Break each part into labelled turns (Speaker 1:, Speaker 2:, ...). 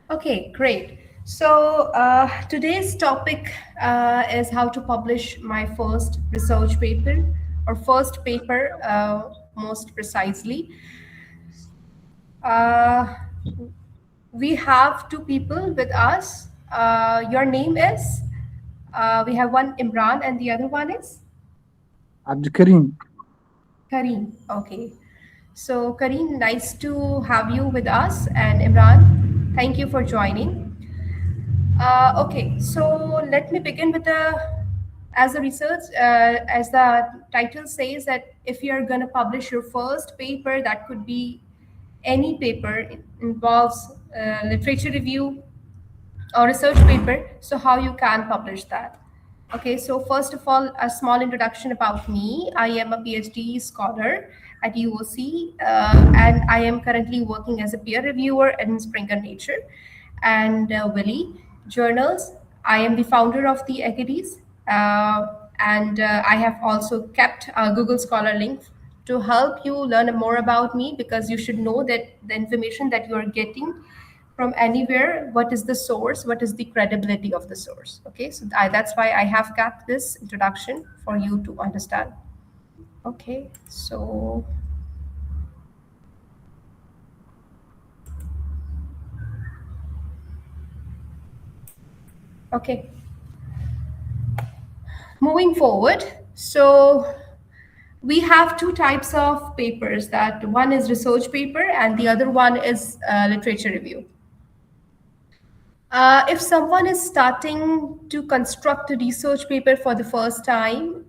Speaker 1: Okay, great. So today's topic is how to publish my first research paper or first paper, most precisely. Uh, we have two people with us. Your name is? We have one Imran and the other one is
Speaker 2: Abdul
Speaker 1: Kareem. Okay. So Kareem, nice to have you with us, and Imran, thank you for joining. Okay, so let me begin with as a research, as the title says that if you're going to publish your first paper, that could be any paper, it involves literature review or research paper, so how you can publish that. Okay, so first of all, a small introduction about me. I am a PhD scholar at UOC, and I am currently working as a peer reviewer in Springer Nature and Willy journals. I am the founder of the Equities, and I have also kept a Google Scholar link to help you learn more about me, because you should know that the information that you are getting from anywhere, what is the source, what is the credibility of the source. Okay, so that's why I have kept this introduction for you to understand. Okay, so okay, moving forward. So we have two types of papers, that one is research paper and the other one is literature review. If someone is starting to construct a research paper for the first time,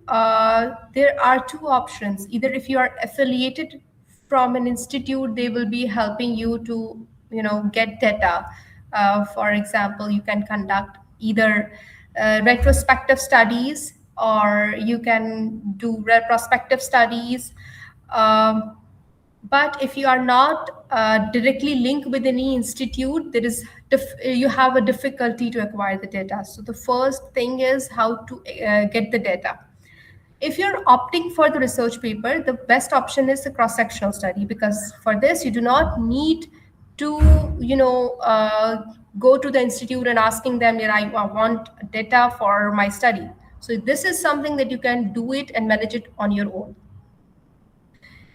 Speaker 1: there are two options. Either if you are affiliated from an institute, they will be helping you to, get data. For example, you can conduct either retrospective studies, or you can do retrospective studies. Um, but if you are not directly linked with any institute, you have a difficulty to acquire the data. So the first thing is how to get the data. If you're opting for the research paper, the best option is the cross-sectional study, because for this you do not need to go to the institute and asking them that I want data for my study. So this is something that you can do it and manage it on your own.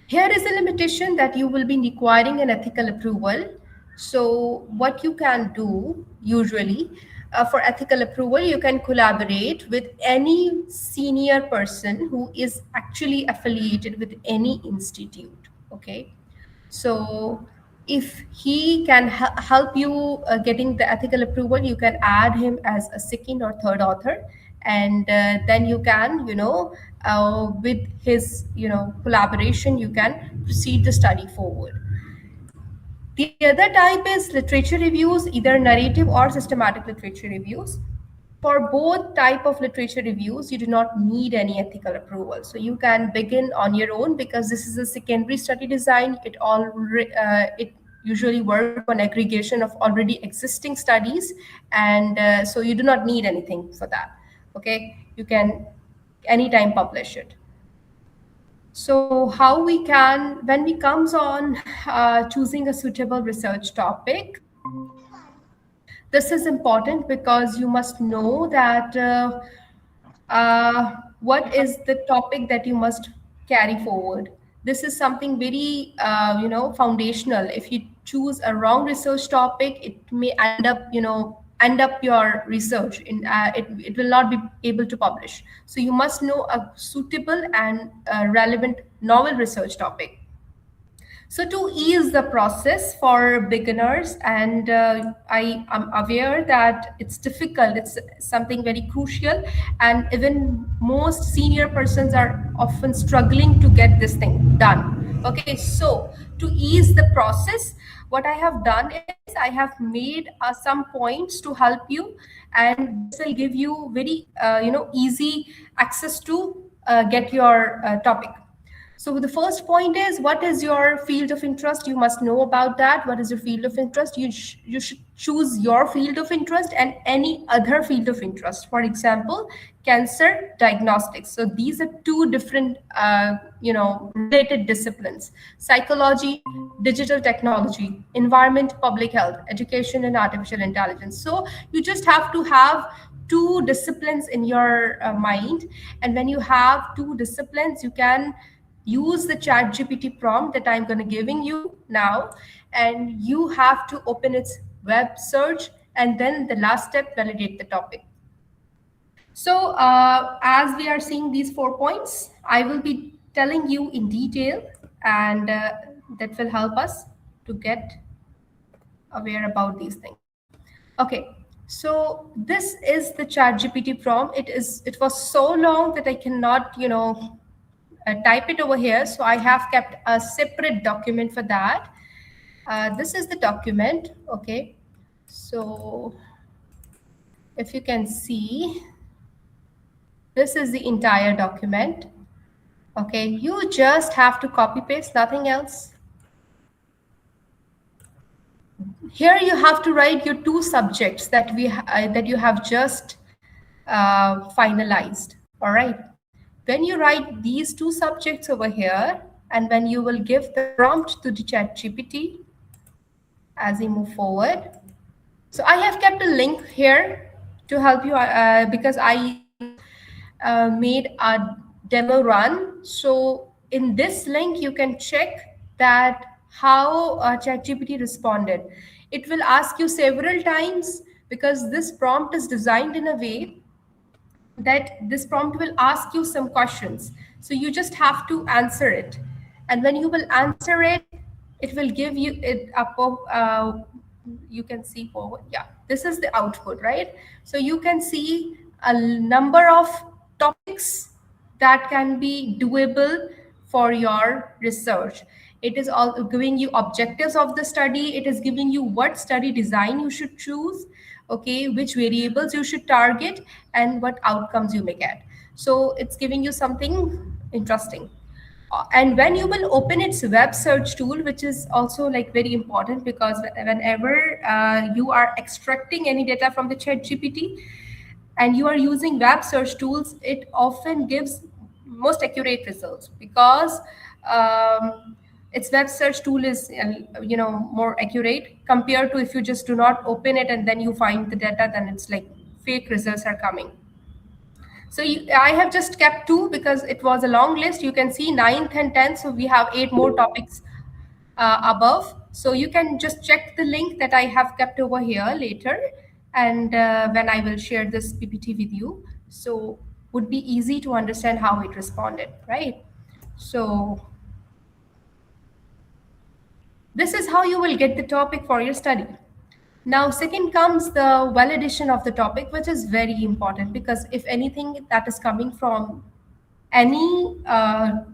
Speaker 1: Here is a limitation, that you will be requiring an ethical approval. So what you can do usually, for ethical approval, you can collaborate with any senior person who is actually affiliated with any institute. Okay, so if he can help you getting the ethical approval, you can add him as a second or third author, and then you can, with his, collaboration, you can proceed the study forward. The other type is literature reviews, either narrative or systematic literature reviews. For both type of literature reviews, you do not need any ethical approval, so you can begin on your own, because this is a secondary study design. It usually work on aggregation of already existing studies, and so you do not need anything for that. Okay, you can anytime publish it. So how we can, when we comes on choosing a suitable research topic, this is important, because you must know that what is the topic that you must carry forward. This is something very foundational. If you choose a wrong research topic, it may end up your research in it will not be able to publish. So you must know a suitable and relevant novel research topic. So to ease the process for beginners, and I am aware that it's difficult, it's something very crucial, and even most senior persons are often struggling to get this thing done. Okay, so to ease the process, what I have done is I have made some points to help you, and this will give you very easy access to get your topic. So the first point is, what is your field of interest? You must know about that. What is your field of interest? You should choose your field of interest and any other field of interest. For example, cancer diagnostics. So these are two different, related disciplines: psychology, digital technology, environment, public health, education, and artificial intelligence. So you just have to have two disciplines in your mind, and when you have two disciplines, you can use the chat gpt prompt that I'm going to giving you now, and you have to open its web search, and then the last step, validate the topic. So as we are seeing these 4 points, I will be telling you in detail, and that will help us to get aware about these things. Okay, so this is the chat gpt prompt. It was so long that I cannot type it over here, so I have kept a separate document for that. This is the document. Okay, so if you can see, this is the entire document. Okay, you just have to copy paste, nothing else. Here you have to write your two subjects that that you have just finalized. All right, when you write these two subjects over here, and when you will give the prompt to the chat gpt as we move forward. So I have kept a link here to help you because I made a demo run. So in this link, you can check that how ChatGPT responded. It will ask you several times, because this prompt is designed in a way that this prompt will ask you some questions. So you just have to answer it. And when you will answer it, it will give you it up. You can see forward. Yeah, this is the output, right? So you can see a number of topics that can be doable for your research. It is all giving you objectives of the study. It is giving you what study design you should choose, okay, which variables you should target, and what outcomes you may get. So it's giving you something interesting. And when you will open its web search tool, which is also like very important, because whenever you are extracting any data from the chat gpt and you are using web search tools, it often gives most accurate results, because its web search tool is more accurate compared to if you just do not open it and then you find the data, then it's like fake results are coming. So I have just kept two because it was a long list. You can see 9th and 10th, so we have 8 more topics above. So you can just check the link that I have kept over here later, and when I will share this PPT with you, so would be easy to understand how it responded, right? So this is how you will get the topic for your study. Now, second comes the validation of the topic, which is very important, because if anything that is coming from any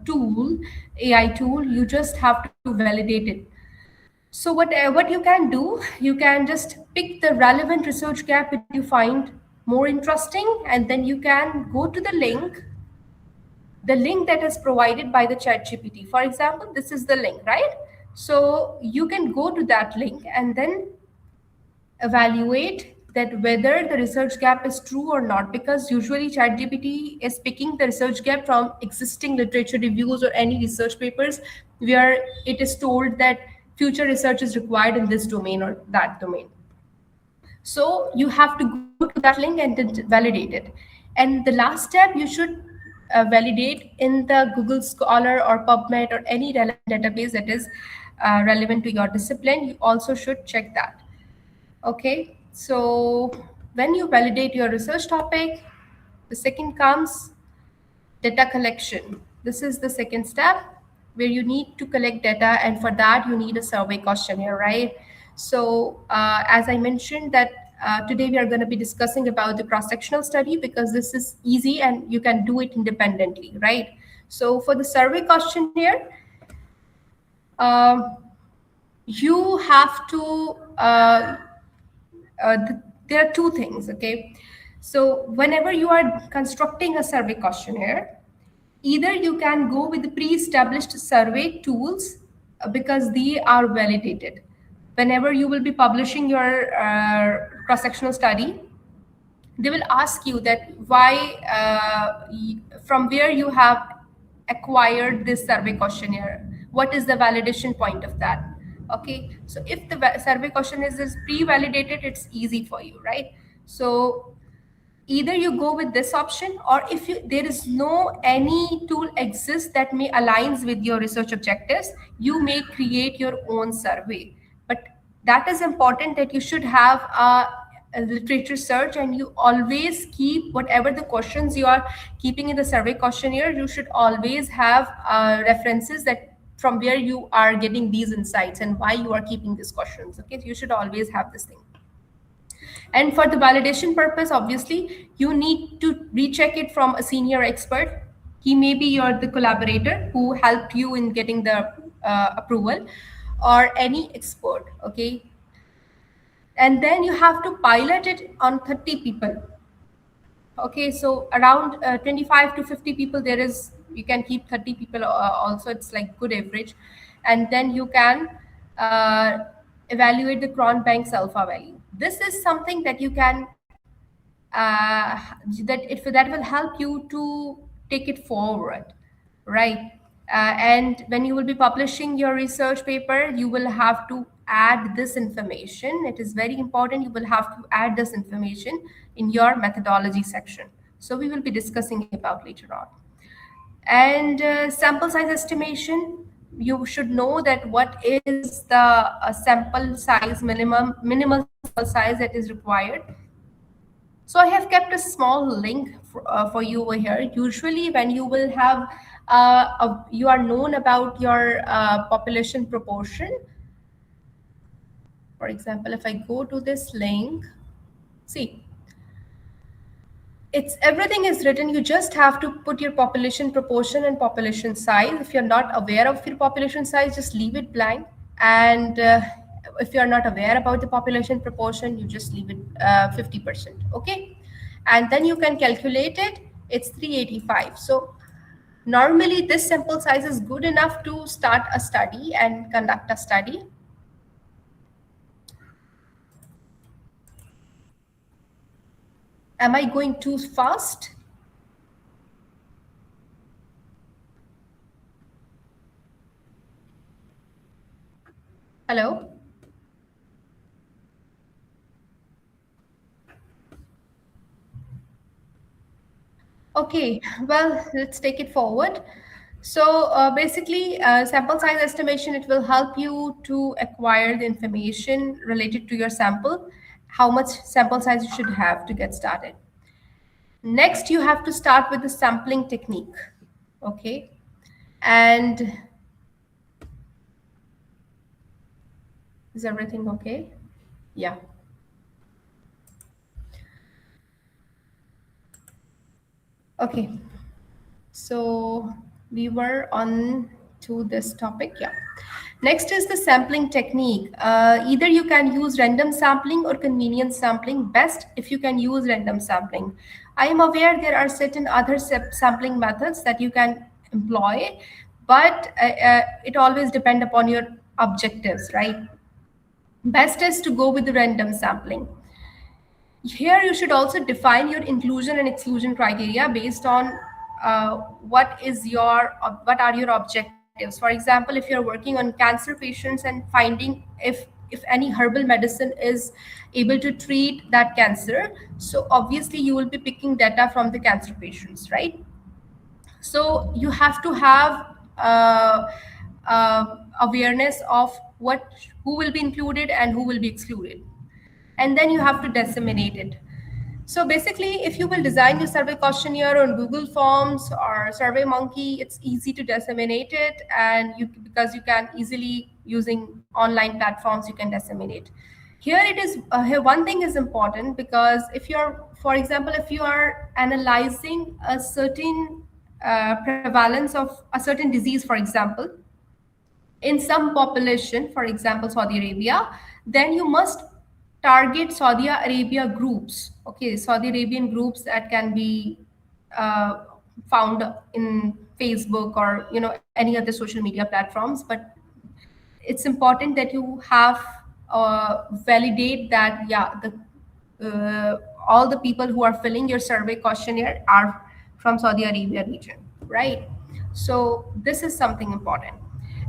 Speaker 1: tool, AI tool, you just have to validate it. So what you can do, you can just pick the relevant research gap that you find more interesting, and then you can go to the link that is provided by the chat gpt. For example, this is the link, right? So you can go to that link and then evaluate that whether the research gap is true or not, because usually ChatGPT is picking the research gap from existing literature reviews or any research papers where it is told that future research is required in this domain or that domain. So you have to go to that link and then validate it. And the last step, you should validate in the Google Scholar or PubMed or any relevant database that is relevant to your discipline. You also should check that. Okay, so when you validate your research topic, the second comes data collection. This is the second step where you need to collect data, and for that you need a survey questionnaire, right? So as I mentioned that today we are going to be discussing about the cross-sectional study, because this is easy and you can do it independently, right? So for the survey questionnaire, you have to there are two things, okay? So whenever you are constructing a survey questionnaire, Either you can go with the pre-established survey tools because they are validated. Whenever you will be publishing your cross-sectional study, they will ask you that why, from where you have acquired this survey questionnaire, what is the validation point of that. Okay, so if the survey question is pre-validated, it's easy for you, right? So either you go with this option, or if there is no any tool exists that may aligns with your research objectives, you may create your own survey. But that is important that you should have a literature search, and you always keep whatever the questions you are keeping in the survey questionnaire, you should always have references that from where you are getting these insights and why you are keeping these questions. Okay, so you should always have this thing. And for the validation purpose, obviously, you need to recheck it from a senior expert. He may be the collaborator who helped you in getting the approval, or any expert, okay? And then you have to pilot it on 30 people. Okay, so around 25 to 50 people, you can keep 30 people also, it's like good average. And then you can evaluate the Cronbank's alpha value. This is something that you can that will help you to take it forward, right? And when you will be publishing your research paper, you will have to add this information. It is very important. You will have to add this information in your methodology section. So we will be discussing about later on. And sample size estimation, you should know that what is the sample size, minimal sample size that is required. So I have kept a small link for you over here. Usually when you will have, you are known about your population proportion. For example, if I go to this link, see, everything is written. You just have to put your population proportion and population size. If you're not aware of your population size, just leave it blank. And if you're not aware about the population proportion, you just leave it 50%. Okay, and then you can calculate it. It's 385. So normally this sample size is good enough to start a study and conduct a study. Am I going too fast? Hello? Okay, well, let's take it forward. So basically, sample size estimation, it will help you to acquire the information related to your sample, how much sample size you should have to get started. Next, you have to start with the sampling technique, okay? And is everything okay? Yeah. Okay, so we were on to this topic, yeah. Next is the sampling technique. Either you can use random sampling or convenience sampling. Best if you can use random sampling. I am aware there are certain other sampling methods that you can employ, but it always depends upon your objectives, right? Best is to go with the random sampling. Here you should also define your inclusion and exclusion criteria based on what are your objectives. For example, if you're working on cancer patients and finding if any herbal medicine is able to treat that cancer, so obviously you will be picking data from the cancer patients, right? So you have to have awareness of who will be included and who will be excluded, and then you have to disseminate it. So basically, if you will design your survey questionnaire on Google Forms or SurveyMonkey, it's easy to disseminate it, and because you can easily, using online platforms, you can disseminate. Here it is. Here one thing is important, because if you're, for example, if you are analyzing a certain prevalence of a certain disease, for example, in some population, for example, Saudi Arabia, then you must target Saudi Arabia groups. Okay, Saudi Arabian groups that can be found in Facebook or any other social media platforms, but it's important that you have validate that all the people who are filling your survey questionnaire are from Saudi Arabia region, right? So this is something important.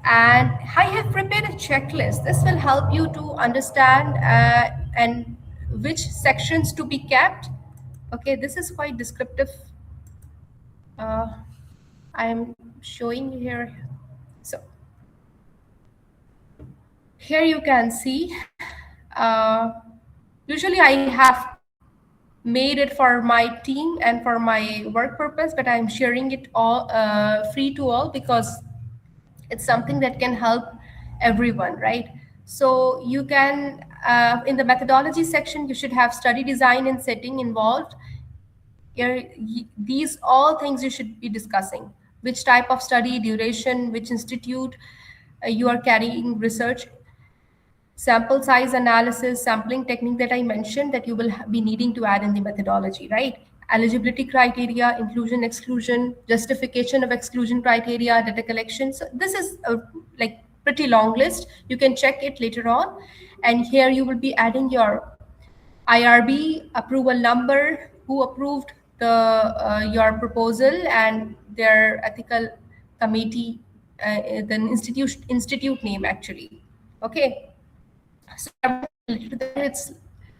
Speaker 1: And I have prepared a checklist. This will help you to understand and which sections to be kept. Okay, this is quite descriptive. I'm showing here. So here you can see, usually I have made it for my team and for my work purpose, but I'm sharing it all free to all because it's something that can help everyone, right? So you can, in the methodology section, you should have study design and setting involved. These all things you should be discussing: which type of study, duration, which institute you are carrying research, sample size analysis, sampling technique that I mentioned that you will be needing to add in the methodology, right? Eligibility criteria, inclusion, exclusion, justification of exclusion criteria, data collection. So this is a pretty long list. You can check it later on. And here you will be adding your IRB approval number, who approved your proposal, and their ethical committee, the institute name actually. Okay. So it's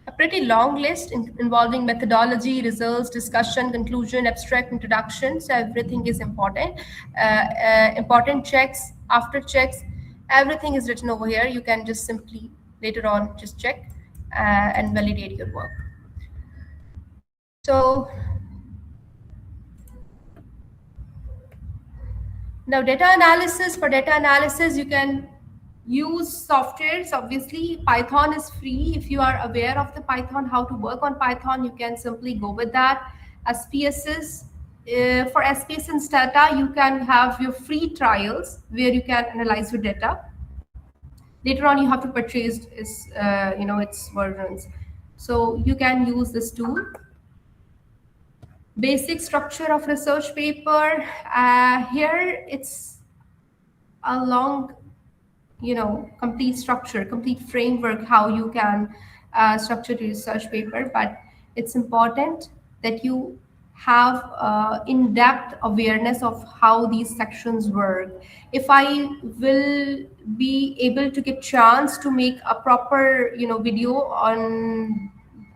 Speaker 1: a pretty long list involving methodology, results, discussion, conclusion, abstract, introduction. So everything is important. Important checks, after checks, everything is written over here. You can just simply later on just check and validate your work. So now data analysis. For data analysis, you can use softwares. Obviously, Python is free. If you are aware of the Python, how to work on Python, you can simply go with that. SPSS, for SPSS data, you can have your free trials where you can analyze your data. Later on, you have to purchase its versions. So you can use this tool. Basic structure of research paper. Here it's a long, complete structure, complete framework, how you can structure the research paper. But it's important that you have in-depth awareness of how these sections work. If I will be able to get chance to make a proper, video on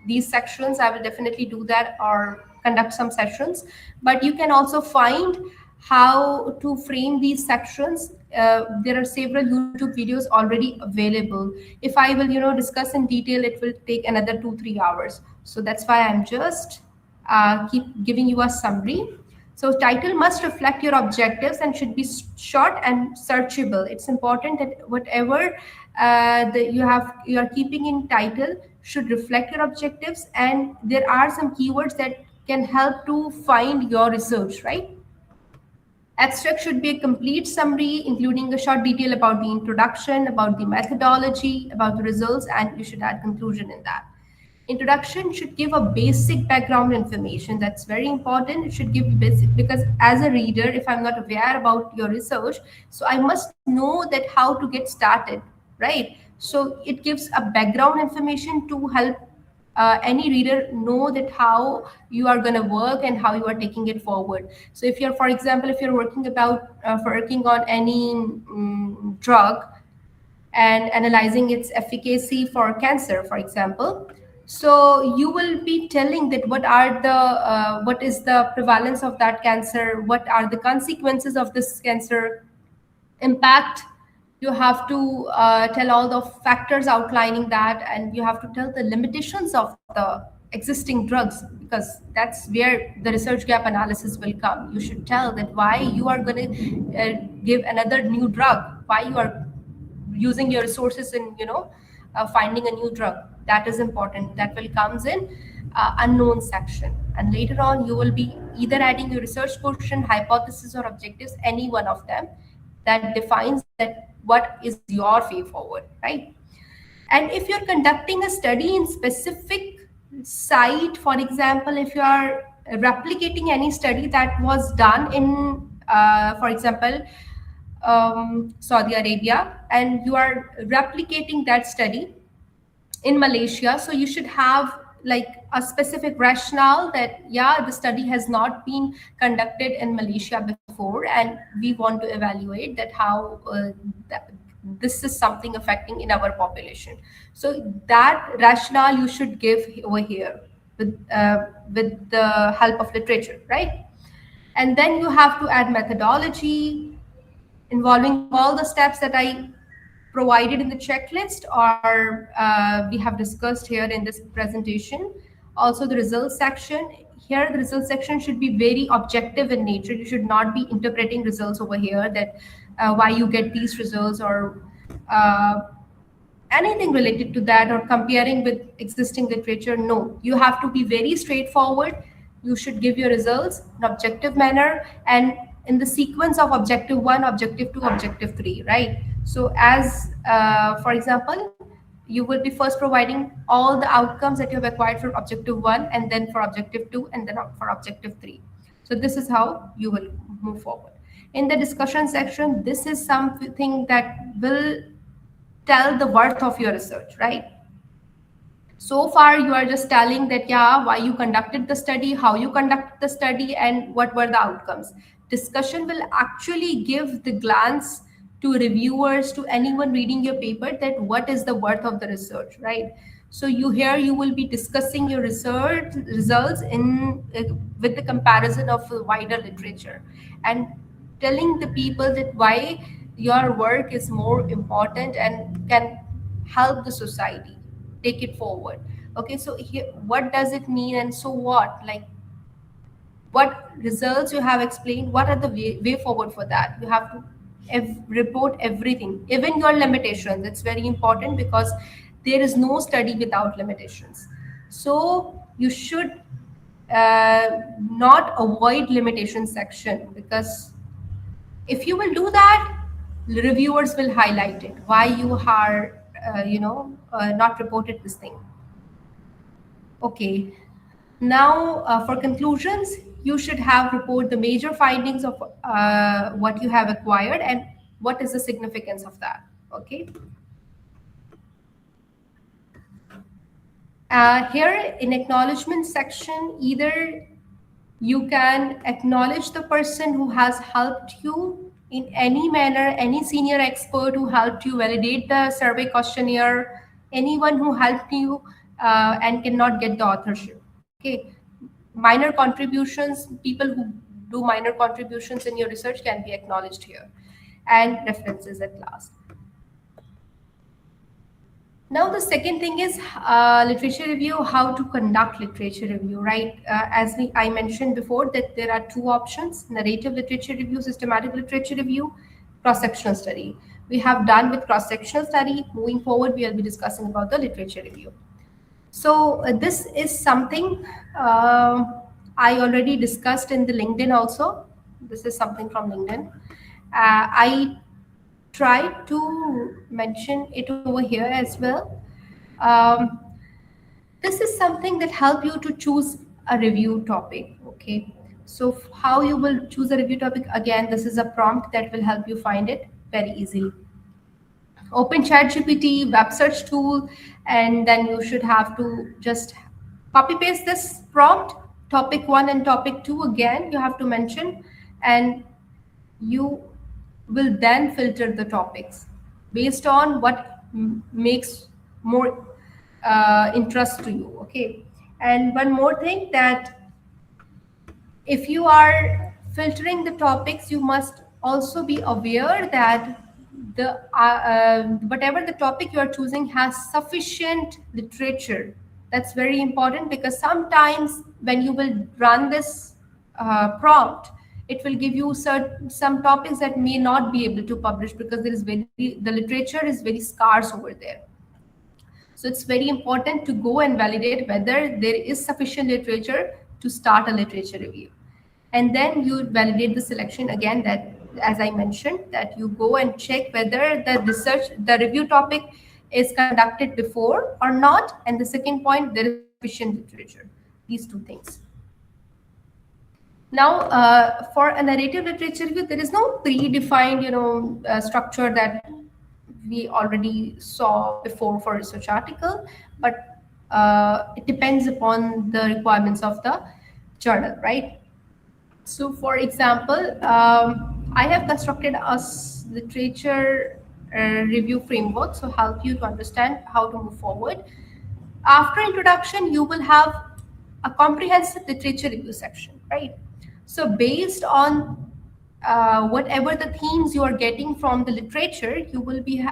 Speaker 1: these sections, I will definitely do that or conduct some sessions. But you can also find how to frame these sections. There are several YouTube videos already available. If I will, discuss in detail, it will take another 2-3 hours. So that's why I'm just keep giving you a summary. So title must reflect your objectives and should be short and searchable. It's important that whatever you are keeping in title should reflect your objectives, and there are some keywords that can help to find your research, right? Abstract should be a complete summary, including a short detail about the introduction, about the methodology, about the results, and you should add conclusion in that. Introduction should give a basic background information. That's very important. It should give basic, because as a reader, if I'm not aware about your research, so I must know that how to get started, right? So it gives a background information to help any reader know that how you are going to work and how you are taking it forward. So if you're, for example, if you're working on any drug and analyzing its efficacy for cancer, for example, so you will be telling that what is the prevalence of that cancer, what are the consequences of this cancer impact. You have to tell all the factors outlining that, and you have to tell the limitations of the existing drugs, because that's where the research gap analysis will come. You should tell that why you are going to give another new drug, why you are using your resources in finding a new drug. That is important. That will comes in unknown section, and later on you will be either adding your research portion, hypothesis, or objectives, any one of them that defines that what is your way forward, right? And if you're conducting a study in specific site, for example, if you are replicating any study that was done in for example, Saudi Arabia, and you are replicating that study in Malaysia. So you should have like a specific rationale that, yeah, the study has not been conducted in Malaysia before, and we want to evaluate that how this is something affecting in our population. So that rationale you should give over here with the help of literature, right? And then you have to add methodology involving all the steps that I provided in the checklist, or we have discussed here in this presentation. Also the results section. Here the results section should be very objective in nature. You should not be interpreting results over here that why you get these results, or uh, anything related to that, or comparing with existing literature. No, you have to be very straightforward. You should give your results in objective manner, and in the sequence of objective 1, objective 2, objective 3, right? So as for example, you will be first providing all the outcomes that you have acquired for objective 1, and then for objective 2, and then for objective 3. So this is how you will move forward. In the discussion section, this is something that will tell the worth of your research, right? So far you are just telling that, yeah, why you conducted the study, how you conducted the study, and what were the outcomes. Discussion will actually give the glance to reviewers, to anyone reading your paper, that what is the worth of the research, right? So you will be discussing your research results in with the comparison of wider literature, and telling the people that why your work is more important and can help the society take it forward. Okay, so here, what does it mean, and so what, like what results you have explained, what are the way forward for that. You have to report everything, even your limitations. It's very important, because there is no study without limitations. So you should not avoid limitation section, because if you will do that, reviewers will highlight it, why you are not reported this thing. Okay, now for conclusions, you should have report the major findings of what you have acquired, and what is the significance of that. Okay. Here in acknowledgement section, either you can acknowledge the person who has helped you in any manner, any senior expert who helped you validate the survey questionnaire, anyone who helped you and cannot get the authorship. Okay, minor contributions, people who do minor contributions in your research can be acknowledged here, and references at last. Now, the second thing is literature review, how to conduct literature review, right? I mentioned before that there are two options: narrative literature review, systematic literature review, cross-sectional study. We have done with cross-sectional study. Moving forward, we will be discussing about the literature review. So this is something I already discussed in the LinkedIn also. This is something from LinkedIn. I try to mention it over here as well. This is something that help you to choose a review topic. Okay, so how you will choose a review topic? Again, this is a prompt that will help you find it very easily. Open ChatGPT, web search tool, and then you should have to just copy paste this prompt, topic 1 and topic 2 again you have to mention, and you will then filter the topics based on what makes more interest to you. Okay, and one more thing, that if you are filtering the topics, you must also be aware that the whatever the topic you are choosing has sufficient literature. That's very important, because sometimes when you will run this prompt, it will give you some topics that may not be able to publish, because the literature is very scarce over there. So it's very important to go and validate whether there is sufficient literature to start a literature review. And then you validate the selection again, that as I mentioned, that you go and check whether the review topic is conducted before or not. And the second point, there is sufficient literature. These two things. Now, for a narrative literature review, there is no predefined, structure that we already saw before for research article, but it depends upon the requirements of the journal, right? So, for example, I have constructed a literature review framework, so help you to understand how to move forward. After introduction, you will have a comprehensive literature review section, right? So based on whatever the themes you are getting from the literature, you will be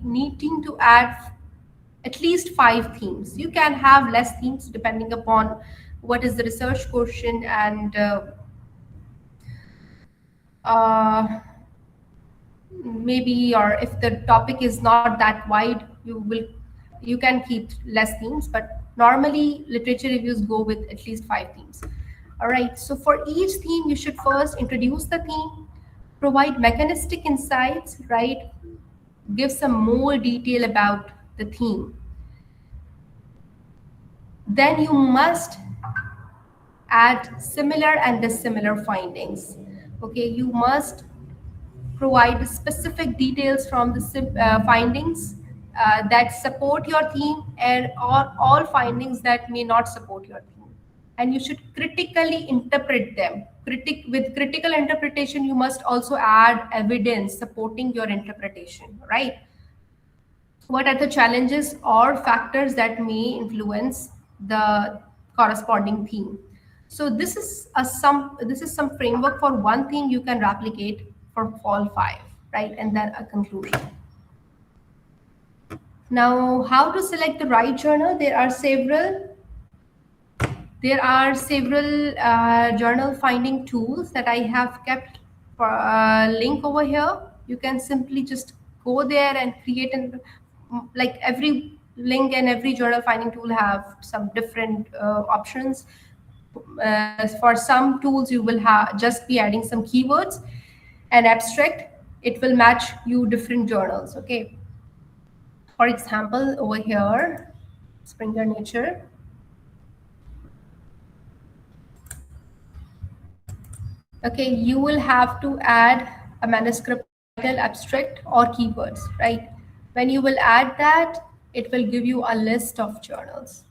Speaker 1: needing to add at least 5 themes. You can have less themes depending upon what is the research question and uh, maybe, or if the topic is not that wide, you can keep less themes, but normally literature reviews go with at least 5 themes. All right, so for each theme you should first introduce the theme, provide mechanistic insights, right? Give some more detail about the theme. Then you must add similar and dissimilar findings. Okay, you must provide specific details from the findings that support your theme, and all findings that may not support your theme. And you should critically interpret them. With critical interpretation, you must also add evidence supporting your interpretation, right? What are the challenges or factors that may influence the corresponding theme? So this is some framework for one theme you can replicate for all 5, right? And then a conclusion. Now, how to select the right journal? There are several journal finding tools that I have kept for a link over here. You can simply just go there and create an, like, every link and every journal finding tool have some different options. For some tools, you will just be adding some keywords and abstract. It will match you different journals. Okay. For example, over here, Springer Nature. Okay, you will have to add a manuscript title, abstract, or keywords, right? When you will add that, it will give you a list of journals.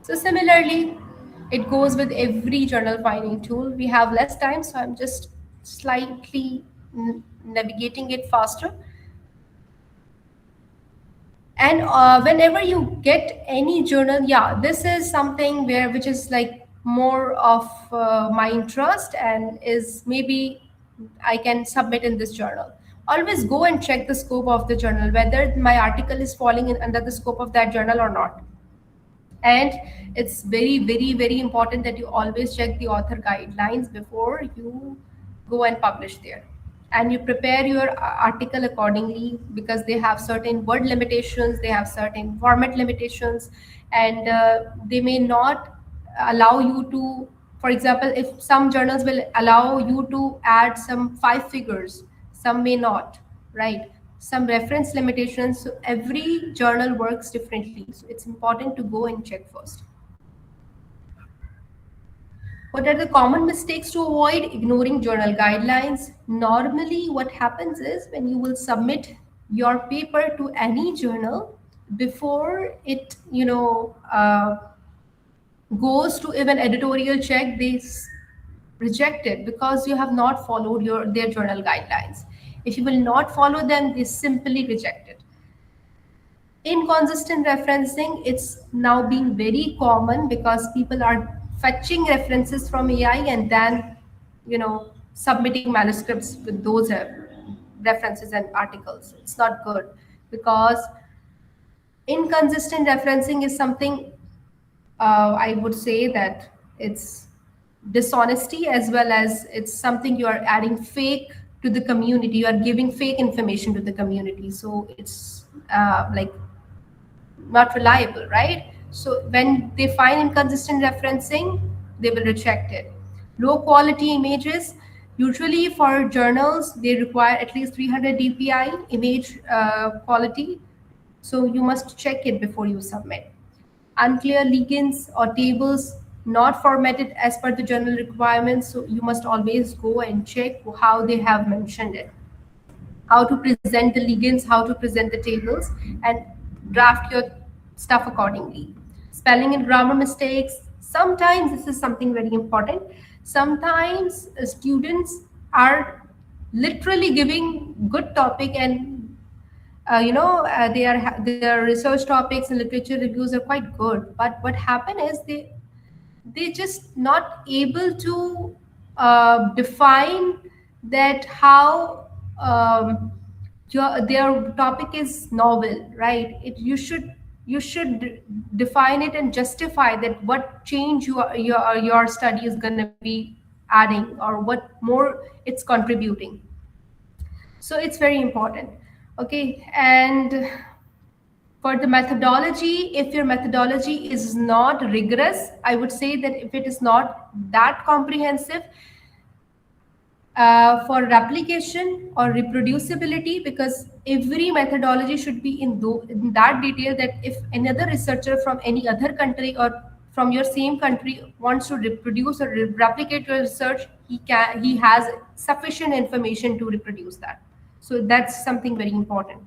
Speaker 1: So similarly, it goes with every journal finding tool. We have less time, so I'm just slightly navigating it faster. And whenever you get any journal, yeah, this is something which is like more of my interest and is maybe I can submit in this journal. Always go and check the scope of the journal, whether my article is falling under the scope of that journal or not. And it's very, very, very important that you always check the author guidelines before you go and publish there. And you prepare your article accordingly, because they have certain word limitations, they have certain format limitations, and they may not allow you to, for example, if some journals will allow you to add some 5 figures, some may not, right? Some reference limitations. So every journal works differently. So it's important to go and check first. What are the common mistakes to avoid? Ignoring journal guidelines. Normally, what happens is when you will submit your paper to any journal, before it, goes to even editorial check, they reject it because you have not followed their journal guidelines. If you will not follow them, they simply reject it. Inconsistent referencing, it's now being very common because people are fetching references from AI and then, submitting manuscripts with those references and articles. It's not good, because inconsistent referencing is something, I would say that it's dishonesty, as well as it's something you are adding fake to the community. You are giving fake information to the community. So it's like not reliable, right? So when they find inconsistent referencing, they will reject it. Low quality images, usually for journals, they require at least 300 dpi image quality. So you must check it before you submit. unclear ligands or tables not formatted as per the journal requirements. So you must always go and check how they have mentioned it, how to present the ligands, how to present the tables, and draft your stuff accordingly. Spelling and grammar mistakes. Sometimes this is something very important. Sometimes students are literally giving good topic and their research topics and literature reviews are quite good, but what happened is they just not able to define that how their topic is novel, right? You should define it and justify that what change your study is going to be adding or what more it's contributing. So it's very important. Okay, and for the methodology, if your methodology is not rigorous, I would say that if it is not that comprehensive, for replication or reproducibility, because every methodology should be in that detail that if another researcher from any other country or from your same country wants to reproduce or replicate your research, he has sufficient information to reproduce that. So that's something very important.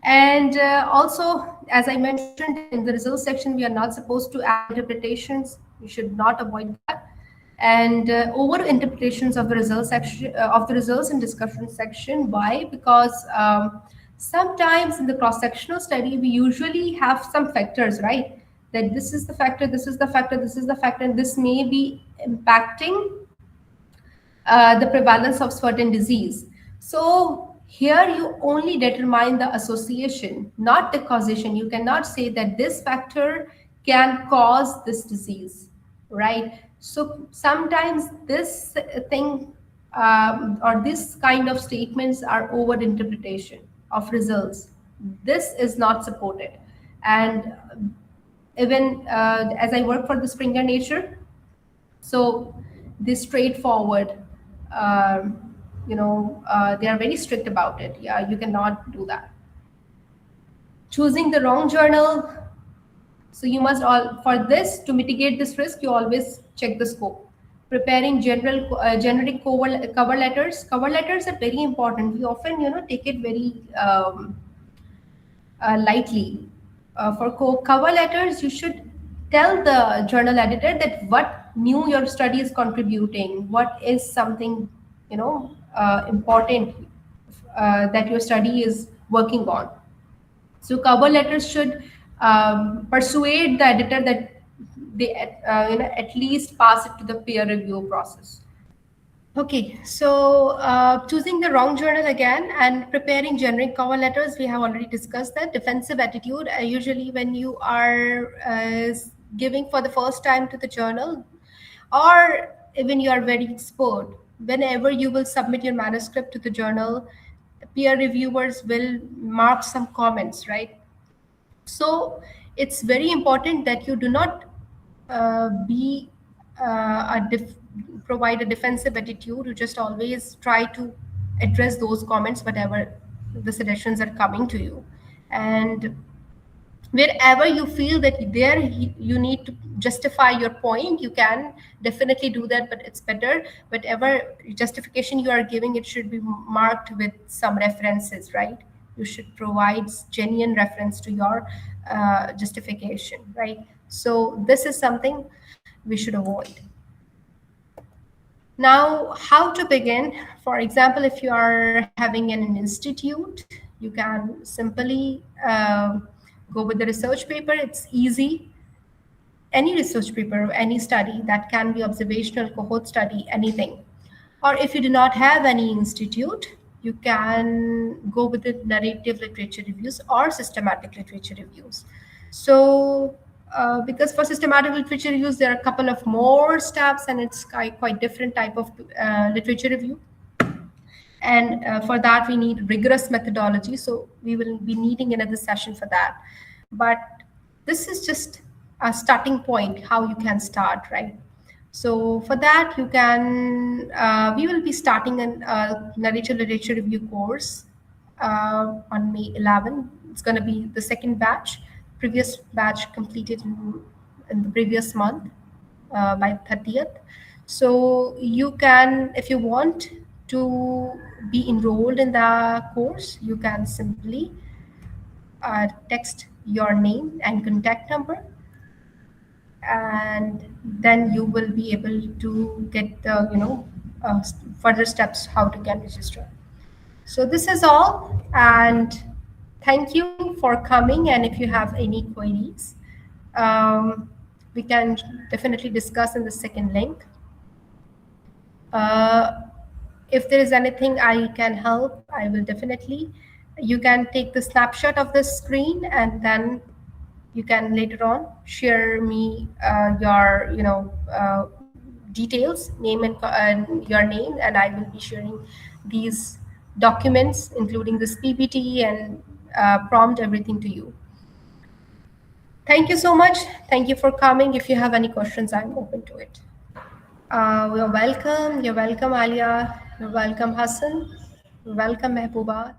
Speaker 1: And also, as I mentioned in the results section, we are not supposed to add interpretations. We should not avoid that. And over interpretations of the results section of the results and discussion section. Why? Because sometimes in the cross-sectional study, we usually have some factors, right? That this is the factor, this is the factor, this is the factor, and this may be impacting the prevalence of certain disease. So here you only determine the association, not the causation. You cannot say that this factor can cause this disease, right? So sometimes this thing or this kind of statements are over interpretation of results. This is not supported. And even as I work for the Springer Nature, so this straightforward, they are very strict about it. Yeah, you cannot do that. Choosing the wrong journal. So you must for this, to mitigate this risk, you always check the scope. Preparing generic cover letters. Cover letters are very important. We often, take it very lightly. For cover letters, you should tell the journal editor that what new your study is contributing, what is something important that your study is working on. So cover letters should persuade the editor that they at least pass it to the peer review process. Okay, so choosing the wrong journal again and preparing generic cover letters, we have already discussed that. Defensive attitude, usually when you are giving for the first time to the journal, or even you are very expert, whenever you will submit your manuscript to the journal, peer reviewers will mark some comments, right? So it's very important that you do not provide a defensive attitude. You just always try to address those comments, whatever the suggestions are coming to you. And wherever you feel that there you need to justify your point, you can definitely do that, but it's better whatever justification you are giving, it should be marked with some references, right? You should provide genuine reference to your justification, right? So this is something we should avoid. Now, how to begin? For example, if you are having an institute, you can simply go with the research paper. It's easy. Any research paper, any study that can be observational, cohort study, anything. Or if you do not have any institute, you can go with the narrative literature reviews or systematic literature reviews. So because for systematic literature reviews, there are a couple of more steps and it's quite different type of literature review. And for that, we need rigorous methodology. So we will be needing another session for that. But this is just a starting point, how you can start, right? So for that, you can, we will be starting a narrative literature review course on May 11. It's going to be the second batch. previous batch completed in the previous month by 30th. So you can, if you want to be enrolled in the course, you can simply text your name and contact number, and then you will be able to get the further steps how to get registered. So this is all, and thank you for coming. And if you have any queries, we can definitely discuss in the second link. If there is anything I can help, I will definitely. You can take the snapshot of the screen, and then you can later on share me your details, name and your name, and I will be sharing these documents, including this PPT and prompt everything to you. Thank you so much. Thank you for coming. If you have any questions, I'm open to it. You're welcome. You're welcome, Alia. You're welcome, Hassan. You're welcome, Mehbooba.